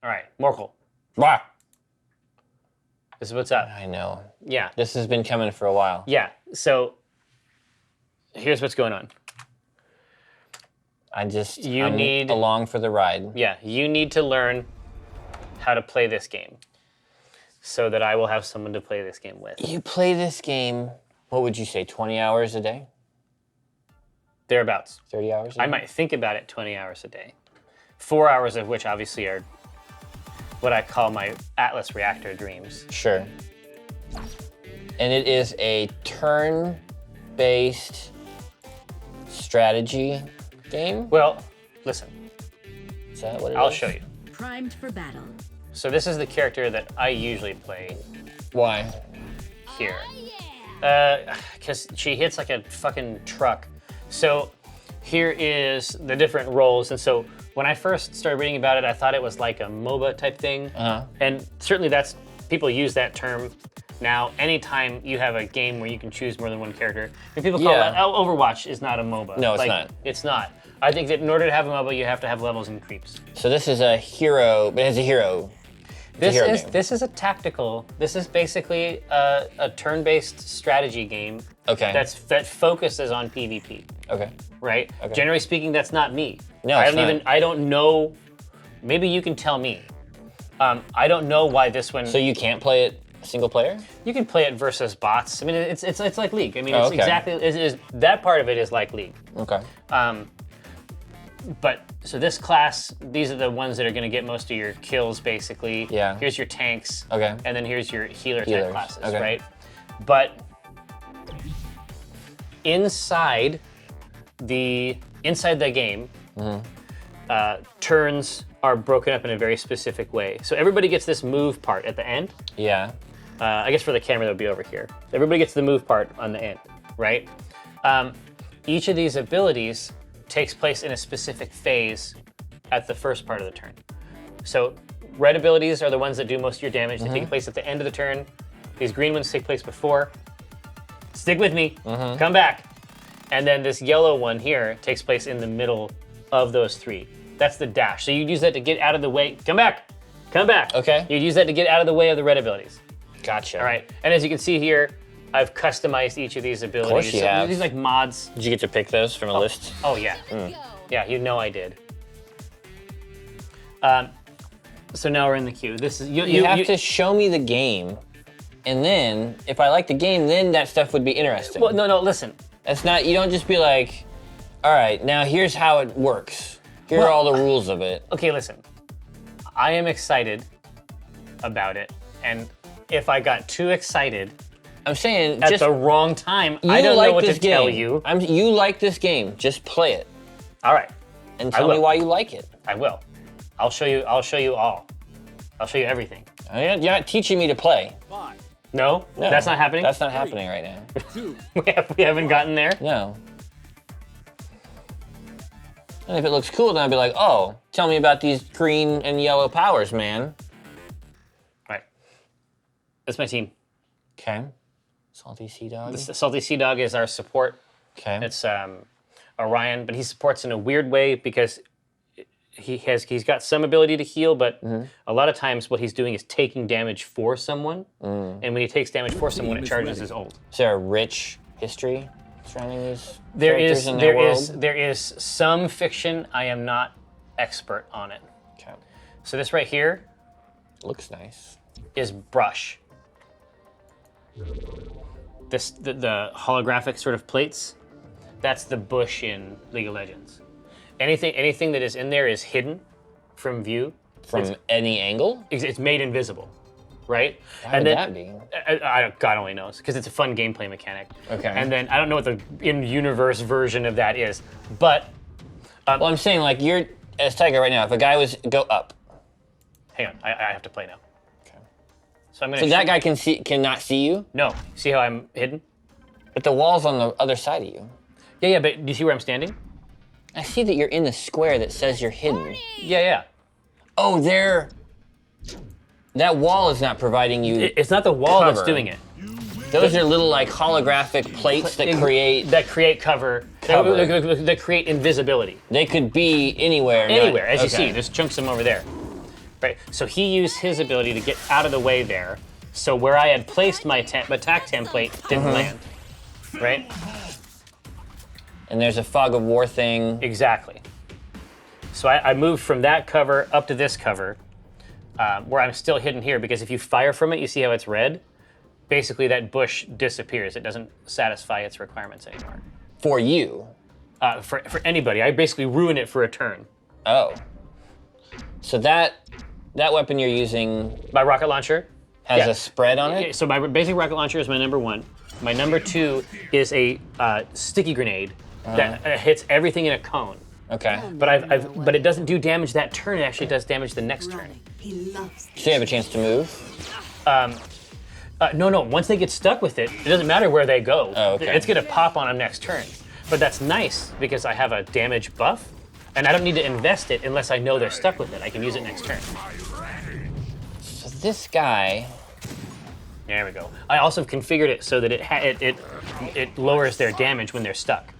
All right, Morkel. Bah. This is what's up. I know. Yeah. This has been coming for a while. Yeah. So here's what's going on. I'm need along for the ride. Yeah, you need to learn how to play this game so that I will have someone to play this game with. You play this game, what would you say, 20 hours a day? Thereabouts. 30 hours a day? I might think about it 20 hours a day. 4 hours of which obviously are what I call my Atlas Reactor dreams. Sure. And it is a turn-based strategy game? Well, listen. Is that what it is? I'll show you. Primed for battle. So this is the character that I usually play Why? here. Because she hits like a fucking truck. So here is the different roles. And so when I first started reading about it, I thought it was like a MOBA type thing. And certainly people use that term now. Anytime you have a game where you can choose more than one character. And people call it, Overwatch is not a MOBA. No, it's not. It's not. I think that in order to have a MOBA, you have to have levels and creeps. So this is a hero, but it's a hero. This is a tactical. This is basically a turn-based strategy game. Okay. That focuses on PvP. Okay. Right. Okay. Generally speaking, that's not me. No, it's not. I don't know. Maybe you can tell me. I don't know why this one. So you can't play it single player? You can play it versus bots. I mean, it's like League. I mean, Oh, it's okay. exactly that part of it is like League. Okay. But so this class, these are the ones that are going to get most of your kills, basically. Yeah. Here's your tanks. Okay. And then here's your healer type Healers. classes, Okay. right? But inside the game, turns are broken up in a very specific way. So everybody gets this move part at the end. Yeah. I guess for the camera, that would be over here. Everybody gets the move part on the end, right? Each of these abilities takes place in a specific phase at the first part of the turn. So red abilities are the ones that do most of your damage. They take place at the end of the turn. These green ones take place before. Stick with me. Come back. And then this yellow one here takes place in the middle of those three. That's the dash. So you'd use that to get out of the way. Come back. Come back. Okay. You'd use that to get out of the way of the red abilities. Gotcha. All right. And as you can see here, I've customized each of these abilities. Of course you have. These are like mods. Did you get to pick those from a list? Oh, yeah. Yeah, you know I did. So now we're in the queue. This is You have to show me the game, and then if I like the game, then that stuff would be interesting. Well, no, listen. That's not. You don't just be like, all right, now here's how it works. Here are all the rules of it. Okay, listen. I am excited about it, and if I got too excited I'm saying at just the wrong time, you I don't like know what this to tell game. you. You like this game. Just play it All right, and tell me will. why you like it. I will. I'll show you all. I'll show you everything. You're not teaching me to play. No, No, that's not happening. That's not happening right now. we haven't gotten there. No. And if it looks cool, then I'd be like, oh, tell me about these green and yellow powers, man. All right, that's my team. Okay. Salty Sea Dog. The Salty Sea Dog is our support. Okay. It's Orion, but he supports in a weird way because he's got some ability to heal, but a lot of times what he's doing is taking damage for someone, and when he takes damage for someone, it charges his ult. Is there a rich history surrounding these There characters is in their world? there is some fiction. I am not expert on it. Okay. So this right here Looks nice. is Brush. The holographic sort of plates. That's the bush in League of Legends. Anything that is in there is hidden from view. From any angle? It's made invisible, right? Why would that be? God only knows, because it's a fun gameplay mechanic. Okay. And then I don't know what the in-universe version of that is, but Well, I'm saying, like, you're, as Tycho right now, if a guy was, go up. hang on, I have to play now. Okay. So I'm gonna. So that guy cannot see you, No, see how I'm hidden? but the wall's on the other side of you. Yeah, but do you see where I'm standing? I see that you're in the square that says you're hidden. Yeah. Oh, that wall is not providing you. It's not the wall that's Cover. doing it. Those are little like holographic plates that create. cover. Cover. That create invisibility. They could be anywhere. Anywhere, as you okay. see, there's chunks of them over there, Right. So he used his ability to get out of the way there. So where I had placed my attack template didn't land. Right. And there's a fog of war thing. Exactly. So I moved from that cover up to this cover, where I'm still hidden here, because if you fire from it, you see how it's red? Basically, that bush disappears. It doesn't satisfy its requirements anymore. For you. For anybody. I basically ruin it for a turn. Oh. So that weapon you're using My rocket launcher has a spread on it? So my basic rocket launcher is my number 1. My number 2 is a sticky grenade that hits everything in a cone. Okay. But it doesn't do damage that turn. It actually does damage the next turn. So you have a chance to move? No. Once they get stuck with it, it doesn't matter where they go. Oh, okay. It's going to pop on them next turn. But that's nice because I have a damage buff, and I don't need to invest it unless I know they're stuck with it. I can use it next turn. So this guy... There we go. I also configured it so that it lowers their damage when they're stuck.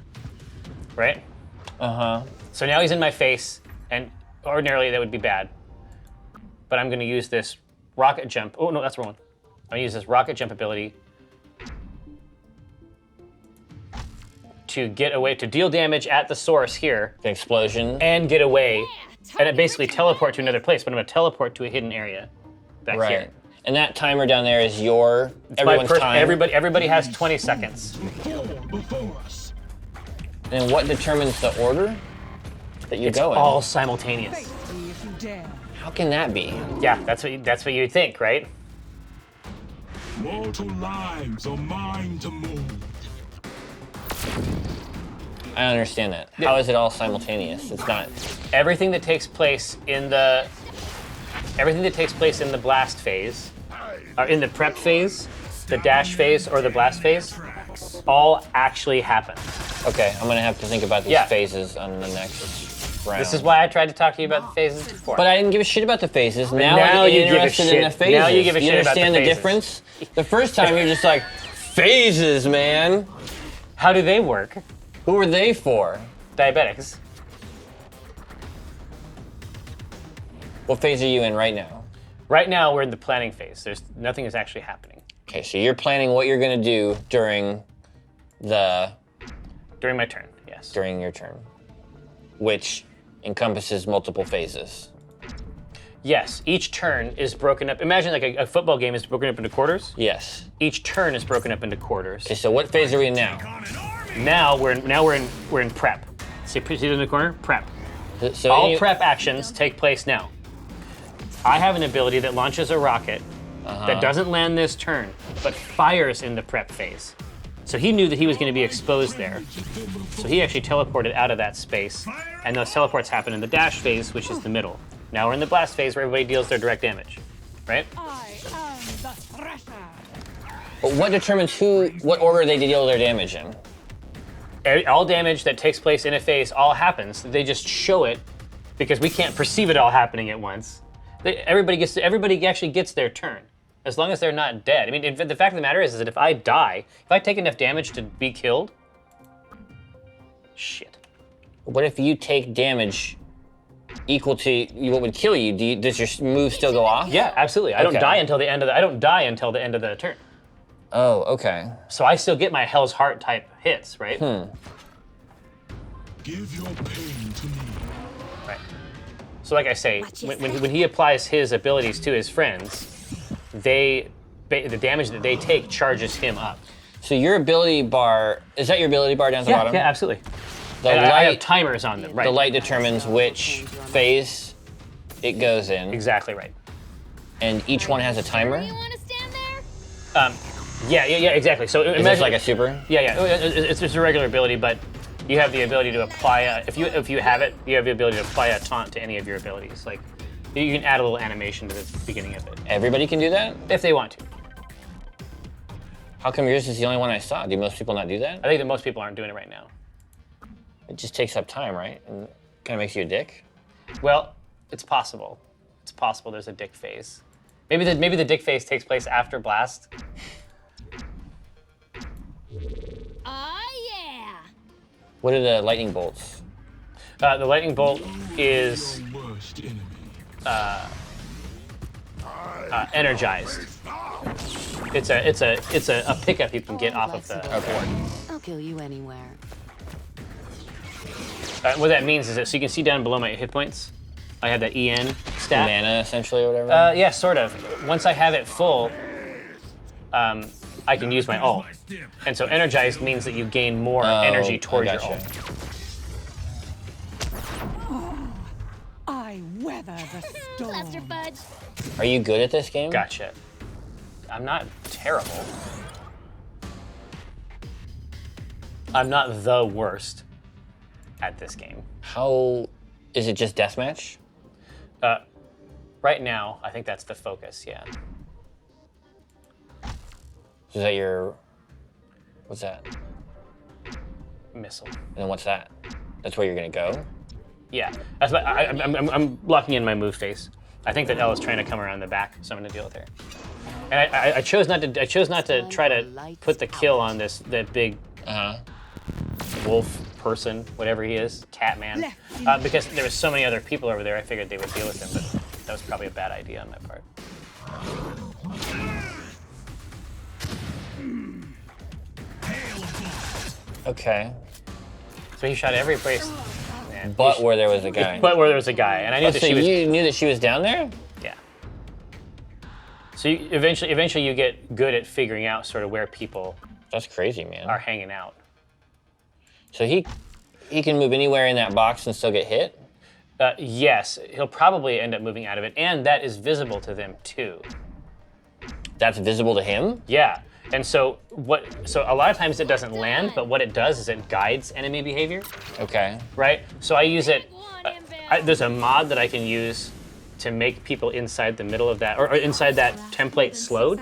Right? Uh-huh. So now he's in my face, and ordinarily that would be bad. But I'm going to use this rocket jump. Oh, no, that's the wrong one. I'm going to use this rocket jump ability to get away, to deal damage at the source here. The explosion. And get away. And it basically teleport to another place, but I'm going to teleport to a hidden area back Right. here. And that timer down there is everyone's time? Everybody has 20 seconds. And what determines the order that you go in? All simultaneous. How can that be? Yeah, that's what you'd think, right? Mortal lives are mine to move. I don't understand that. How is it all simultaneous? It's not. Everything that takes place in the blast phase, or in the prep phase, the dash phase, or the blast phase, all actually happen. Okay, I'm gonna have to think about these Yeah. phases on the next round. This is why I tried to talk to you about the phases before. But I didn't give a shit about the phases. Now now I'm you give a interested in the shit. phases. Now you give a shit about the understand the phases. difference? The first time you're just like, phases, man. How do they work? Who are they for? Diabetics. What phase are you in right now? Right now, we're in the planning phase. Nothing is actually happening. Okay, so you're planning what you're gonna do during During my turn, yes. during your turn, which encompasses multiple phases. Yes, each turn is broken up. Imagine like a football game is broken up into quarters. Yes. Each turn is broken up into quarters. Okay, so what phase are we in now? Now we're in prep. See it in the corner? Prep. So All prep actions take place now. I have an ability that launches a rocket that doesn't land this turn, but fires in the prep phase. So he knew that he was going to be exposed there. So he actually teleported out of that space, and those teleports happen in the dash phase, which is the middle. Now we're in the blast phase where everybody deals their direct damage, right? But what determines what order they deal their damage in? All damage that takes place in a phase all happens. They just show it because we can't perceive it all happening at once. Everybody actually gets their turn, as long as they're not dead. I mean, the fact of the matter is that if I die, if I take enough damage to be killed, shit. What if you take damage equal to what would kill you? Does your move still go off? Yeah, absolutely. I don't Okay. die until the end of the turn. Oh, okay. So I still get my Hell's Heart type hits, right? Give your pain to me. Right. So like I say, when he applies his abilities to his friends, the damage that they take charges him up. So your ability bar, is that your ability bar down at the bottom? Yeah, absolutely. The And light, I have timers on them, right? the light determines which phase it goes in, Exactly right. and each one has a timer? You want to stand there? Yeah, exactly. So Is imagine this like a super? Yeah. It's just a regular ability, but you have the ability to apply if you have it, you have the ability to apply a taunt to any of your abilities. Like you can add a little animation to the beginning of it Everybody can do that? if they want to. How come yours is the only one I saw? Do most people not do that? I think that most people aren't doing it right now. It just takes up time, right? And kind of makes you a dick? Well, it's possible. It's possible there's a dick phase. Maybe the dick phase takes place after blast. Yeah. What are the lightning bolts? The lightning bolt is Your worst enemy. energized. It's a pickup you can get off of the board. I'll kill you anywhere. What that means is that, so you can see down below my hit points, I have that EN stat. Mana, essentially, or whatever? Yeah, sort of. Once I have it full, I can use my ult. And so energized means that you gain more energy towards your ult. I weather the storm. Cluster fudge. Are you good at this game? Gotcha. I'm not terrible. I'm not the worst at this game. How is it just deathmatch? Right now, I think that's the focus, yeah. Is that your... What's that? Missile. And then what's that? That's where you're gonna go? Yeah, that's what, I'm blocking in my move phase. I think that Ella's trying to come around the back, so I'm gonna deal with her. And I chose not to try to put the kill on that big wolf person, whatever he is, cat man, because there was so many other people over there. I figured they would deal with him, but that was probably a bad idea on my part. Okay. So he shot every place. Man, But where there was a guy. But where there was a guy, and I knew that So she was. you knew that she was down there? Yeah. So eventually you get good at figuring out sort of where people That's crazy, man. are hanging out. So he can move anywhere in that box and still get hit? Yes, he'll probably end up moving out of it, and that is visible to them too. That's visible to him? Yeah, and so a lot of times it doesn't land, but what it does is it guides enemy behavior, Okay. right? So I use it. There's a mod that I can use to make people inside the middle of that, or inside that template slowed,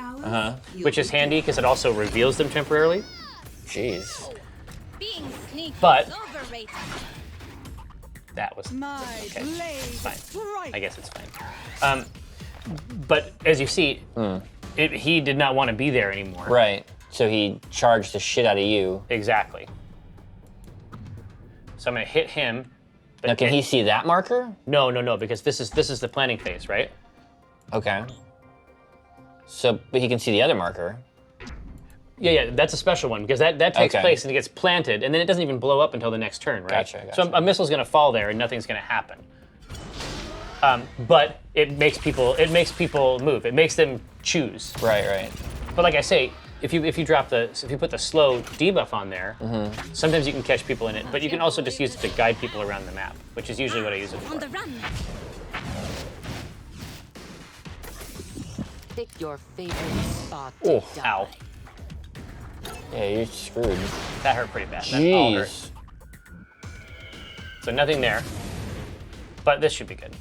which is handy because it also reveals them temporarily. Jeez. Being sneaky But- is overrated. That was My okay. blade It's fine. strikes. I guess it's fine. But as you see, he did not want to be there anymore. Right. So he charged the shit out of you. Exactly. So I'm gonna hit him. But Now, can he see that marker? No, because this is the planning phase, right? Okay. So, but he can see the other marker. Yeah, that's a special one because that takes Okay. place and it gets planted, and then it doesn't even blow up until the next turn, right? Gotcha. So a missile's gonna fall there and nothing's gonna happen. But it makes people move. It makes them choose. Right. But like I say, if you put the slow debuff on there, sometimes you can catch people in it. But you can also just use it to guide people around the map, which is usually what I use it On for. the run. Pick your favorite spot. Oh, to die. Ow, Yeah, you're screwed. that hurt pretty bad. That all hurt. Jeez. So nothing there. But this should be good.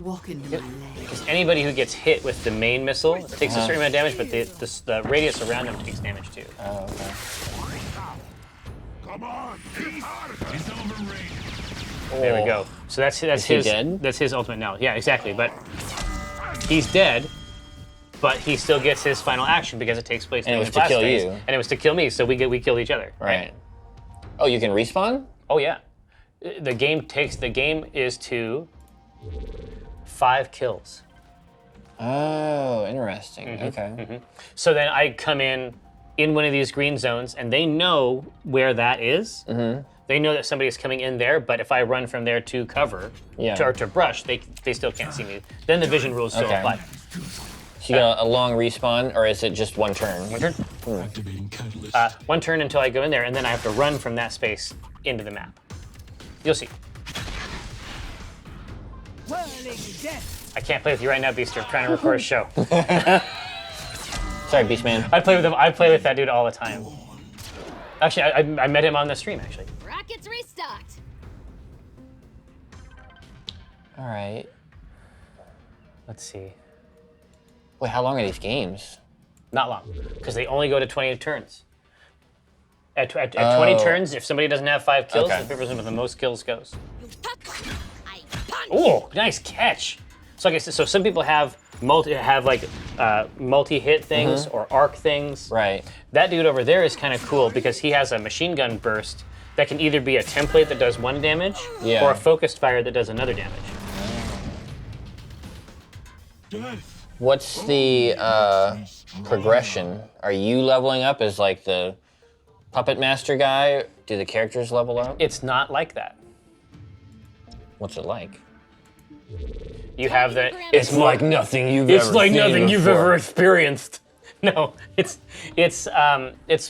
Walk into my lane. Because anybody who gets hit with the main missile takes a certain amount of damage, but the radius around them takes damage too. Oh, okay. Come on, it's overrated. There we go. So that's he his dead? That's his ultimate now. Yeah, exactly. But he's dead, but he still gets his final action because it takes place And it in was the to last kill phase, you. and it was to kill me. So we killed each other. Right. Oh, you can respawn? Oh yeah. The game is to 5 kills. Oh, interesting. Okay. So then I come in one of these green zones, and they know where that is. They know that somebody is coming in there, but if I run from there to cover, Yeah. to brush, they still can't see me. Then the vision rules still Okay. apply. So you got a long respawn, or is it just one turn? One turn. Activating catalyst. One turn until I go in there, and then I have to run from that space into the map. You'll see. Whirling death. I can't play with you right now, Beaster. I'm trying to record a show. Sorry, Beastman. I play with that dude all the time. Actually, I met him on the stream, actually. Rockets restocked. All right. Let's see. Wait, how long are these games? Not long, because they only go to 20 turns. At 20 Oh. turns, if somebody doesn't have 5 kills, Okay. the person with the most kills goes. You tuck. I punch. Oh, nice catch. So, so some people have multi-hit things or arc things. Right. That dude over there is kind of cool because he has a machine gun burst that can either be a template that does 1 damage Yeah. or a focused fire that does another damage. Death What's the progression? Are you leveling up as like the puppet master guy? Do the characters level up? It's not like that. What's it like? You have the. It's like nothing you've It's ever like seen nothing you've before. ever experienced. No, it's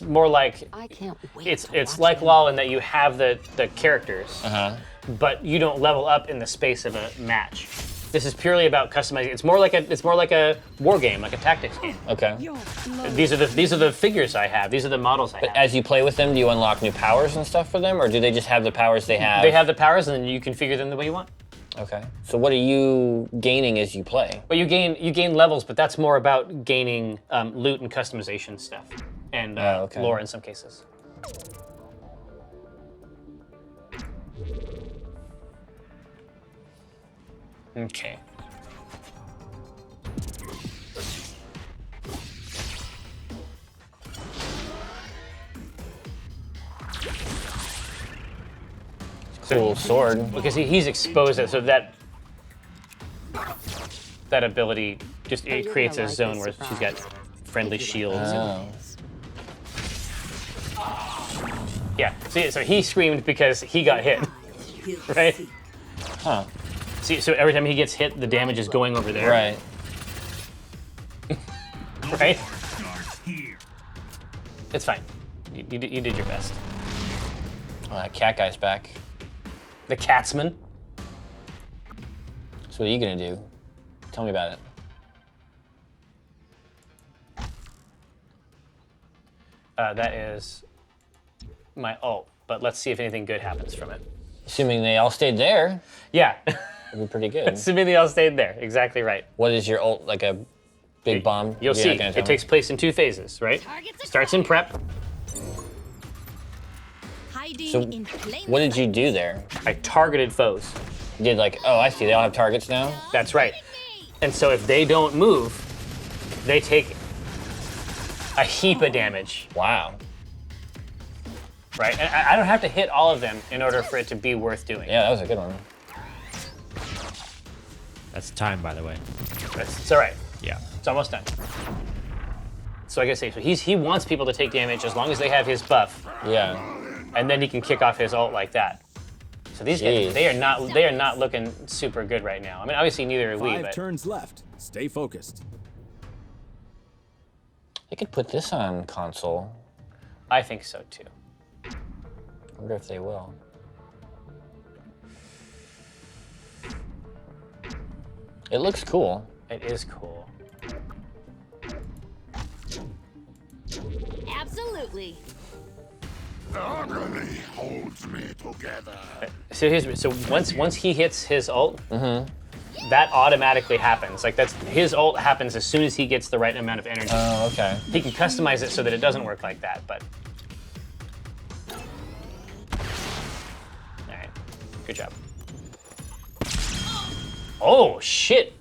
more like I can't wait. it's like WoW in that you have the characters, Uh-huh. but you don't level up in the space of a match. This is purely about customizing. It's more like a war game, like a tactics game. Okay. These are the figures I have. These are the models I have. As you play with them, do you unlock new powers and stuff for them, or do they just have the powers they have? They have the powers, and then you configure them the way you want. Okay. So what are you gaining as you play? But you gain levels, but that's more about gaining loot and customization stuff, and okay. lore in some cases. Okay. Cool sword. Because he's exposed it, so that ability just it creates a zone where she's got friendly shields. Oh. Yeah. See, so he screamed because he got hit, right? Huh. See, so every time he gets hit, the damage is going over there. Right. Right? Starts here. It's fine. You did your best. Oh, that cat guy's back. The Catsman. So what are you gonna do? Tell me about it. That is my ult, but let's see if anything good happens from it. Assuming they all stayed there, Yeah. it'd be pretty good. Assuming they all stayed there. Exactly right. What is your ult? Like a big bomb? You'll You're see. not gonna tell It me? takes place in 2 phases, right? Targets Starts in prep. Hiding So, in plain What did you do there? I targeted foes. You did like, oh, I see. They all have targets now. That's right. sight. And so if they don't move, they take a heap of damage, Wow. right? And I don't have to hit all of them in order for it to be worth doing. Yeah, that was a good one. That's time, by the way. It's all right. Yeah. It's almost done. So I gotta say, so he wants people to take damage as long as they have his buff, Yeah. and then he can kick off his ult like that. So these guys, Jeez. they are not looking super good right now. I mean, obviously neither are we, 5 but turns left. Stay focused. They could put this on console. I think so too. I wonder if they will. It looks cool. It is cool. Absolutely. Agony holds me together. So once he hits his ult, that automatically happens. Like his ult happens as soon as he gets the right amount of energy. Oh, okay. He can customize it so that it doesn't work like that, but. Alright. Good job. Oh shit!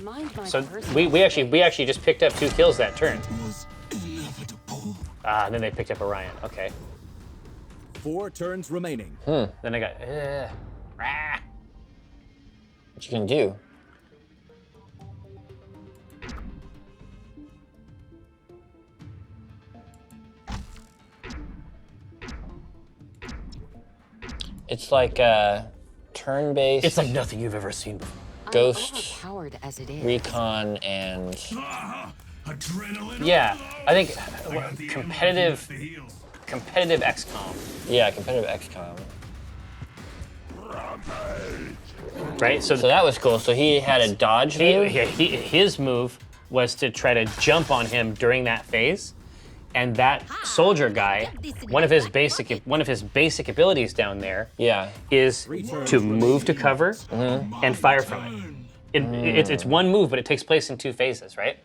Mind my So personal we actually just picked up 2 kills that turn. Was inevitable. Ah, and then they picked up Orion. Okay. 4 turns remaining. Then I got rah. What you gonna do? It's like turn-based It's like nothing you've ever seen before. Ghost overpowered as it is. recon and Ah, adrenaline. Yeah, I think I got the competitive energy to heal. competitive XCOM, yeah, competitive XCOM. right? So So that was cool. So he had a dodge move. his move was to try to jump on him during that phase, and that soldier guy, one of his basic abilities down there Yeah. is to move to cover and fire from it. It's one move, but it takes place in 2 phases, right?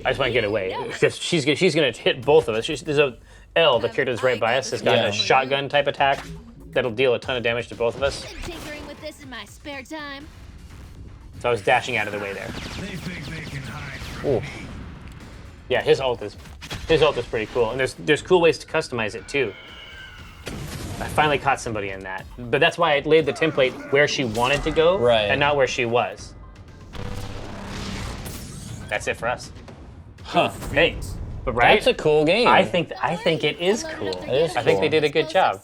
I just want to get away because she's gonna hit both of us. There's a L, the character that's right by us, has got Yeah. a shotgun type attack that'll deal a ton of damage to both of us. Been tinkering with this in my spare time. So I was dashing out of the way there. They think they can hide from Ooh. me. Yeah, his ult is His ult is pretty cool, and there's cool ways to customize it too. I finally caught somebody in that, but that's why I laid the template where she wanted to go, Right. and not where she was. That's it for us. Huh. Hey, but right? That's a cool game. I think it is cool. It is I think they cool. did a good job.